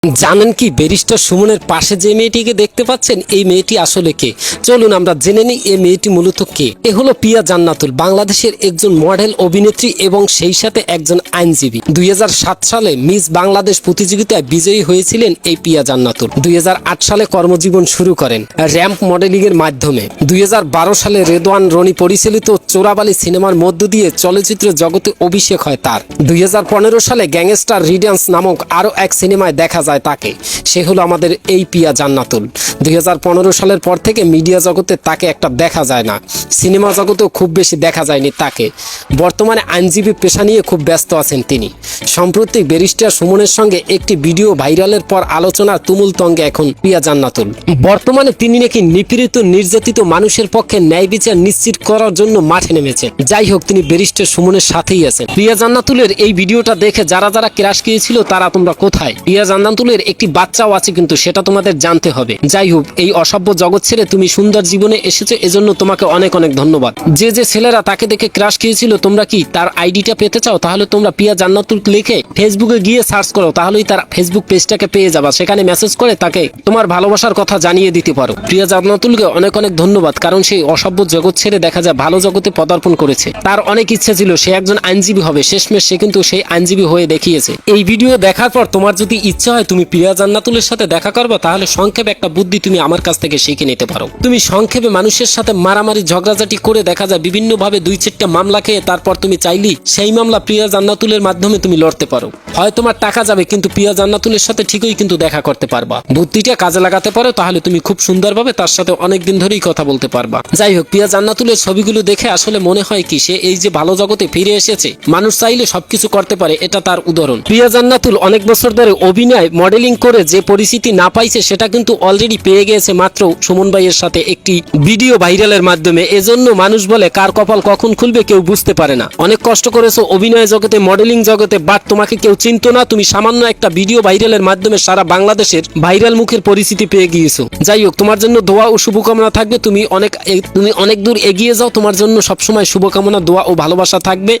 জানেন কি ব্যারিস্টার সুমনের পাশে যে মেয়েটিকে দেখতে পাচ্ছেন, এই মেয়েটি আসলে কে? চলুন আমরা জেনে নিই এই মেয়েটি মূলত কে। এ হলো পিয়া জান্নাতুল, বাংলাদেশের একজন মডেল, অভিনেত্রী এবং সেই সাথে একজন আইনজীবী। 2007 সালে মিস বাংলাদেশ প্রতিযোগিতায় বিজয়ী হয়েছিলেন এই পিয়া জান্নাতুল। 2008 সালে কর্মজীবন শুরু করেন র্যাম্প মডেলিং এর মাধ্যমে। 2012 সালে রেদওয়ান রনি পরিচালিত চোরাবালি সিনেমার মধ্য দিয়ে চলচ্চিত্র জগতে অভিষেক হয় তার। 2015 সালে গ্যাংস্টার রিডেন্স নামক আরো এক সিনেমায় দেখা যায় তাকে। সে হলো আমাদের এই পিয়া জান্নাতুল। 2015 সালের পর থেকে মিডিয়া জগতে তাকে একটা দেখা যায় না, সিনেমা জগতেও খুব বেশি দেখা যায়নি তাকে। বর্তমানে আইনজীবী পেশা নিয়ে খুব ব্যস্ত আছেন তিনি। সম্প্রতি ব্যারিস্টার সুমনের সঙ্গে একটি ভিডিও ভাইরালের পর আলোচনার তুমুল তঙ্গে এখন পিয়া জান্নাতুল। বর্তমানে তিনি নাকি নিপীড়িত নির্যাতিত মানুষের পক্ষে ন্যায় বিচার নিশ্চিত করার জন্য মাঠে নেমেছেন। যাই হোক, তিনি ব্যারিস্টার সুমনের সাথেই আছেন। পিয়া জান্নাতুলের এই ভিডিওটা দেখে যারা যারা ক্রাশ খেয়েছিল তারা তোমরা কোথায়? পিয়া জান্নাতুলের একটি বাচ্চাও আছে, কিন্তু সেটা তোমাদের জানতে হবে। যাই হোক, এই অসভ্য জগৎ ছেড়ে তুমি সুন্দর জীবনে এসেছো, এজন্য তোমাকে অনেক অনেক ধন্যবাদ। যে যে ছেলেরা তাকে দেখে ক্রাশ খেয়েছিল, তোমরা কি তার আইডিটা পেতে চাও? তাহলে তোমরা পিয়া জান্নাতুল লিখে ফেসবুকে গিয়ে সার্চ করো, তাহলেই তার ফেসবুক পেজটাকে পেয়ে যাবা। সেখানে মেসেজ করে তাকে তোমার ভালোবাসার কথা জানিয়ে দিতে পারো। পিয়া জান্নাতুলকে অনেক অনেক ধন্যবাদ, কারণ সেই অসভ্য জগৎ ছেড়ে দেখা যায় ভালো জগতে পদার্পণ করেছে। তার অনেক ইচ্ছা ছিল সে একজন আইনজীবী হবে, শেষমেশ সে কিন্তু সেই আইনজীবী হয়ে দেখিয়েছে। এই ভিডিও দেখার পর তোমার যদি ইচ্ছা হয় তুমি পিয়া জান্নাতুলের সাথে দেখা করবে, তাহলে সংক্ষেপে একটা বুদ্ধি তুমি আমার কাছ থেকে শিখে নিতে পারো। তুমি সংক্ষেপে মানুষের সাথে মারামারি ঝগড়াঝাটি করে দেখা যায় বিভিন্ন ভাবে 2-4টা মামলা খেয়ে তারপর তুমি চাইলি সেই মামলা পিয়া জান্নাতুলের মাধ্যমে তুমি লড়তে পারো। হয় তোমার টাকা যাবে, কিন্তু পিয়া জান্নাতুলের সাথে ঠিকই কিন্তু দেখা করতে পারবা। বুদ্ধিটা কাজে লাগাতে পারো, তাহলে তুমি খুব সুন্দরভাবে তার সাথে অনেকদিন ধরেই কথা বলতে পারবা। যাই হোক, পিয়া জান্নাতুলের ছবিগুলো দেখে আসলে মনে হয় কি সে এই যে ভালো জগতে ফিরে এসেছে। মানুষ চাইলে সবকিছু করতে পারে, এটা তার উদাহরণ। পিয়া জান্নাতুল অনেক বছর ধরে অভিনয় মডেলিং করে যে পরিস্থিতি না পাইছে সেটা কিন্তু অলরেডি পেয়ে গিয়েছে মাত্র সুমন ভাইয়ের সাথে একটি ভিডিও ভাইরালের মাধ্যমে। এজন্য মানুষ বলে কার কপাল কখন খুলবে কেউ বুঝতে পারে না। অনেক কষ্ট করেছো অভিনয় জগতে, মডেলিং জগতে, বাট তোমাকে কেউ চিনতো না। তুমি সামান্য একটা ভিডিও ভাইরালের মাধ্যমে সারা বাংলাদেশের ভাইরাল মুখের পরিস্থিতি পেয়ে গিয়েছো। যাই হোক, তোমার জন্য দোয়া ও শুভকামনা থাকবে। তুমি অনেক দূর এগিয়ে যাও। তোমার জন্য সবসময় শুভকামনা, দোয়া ও ভালোবাসা থাকবে।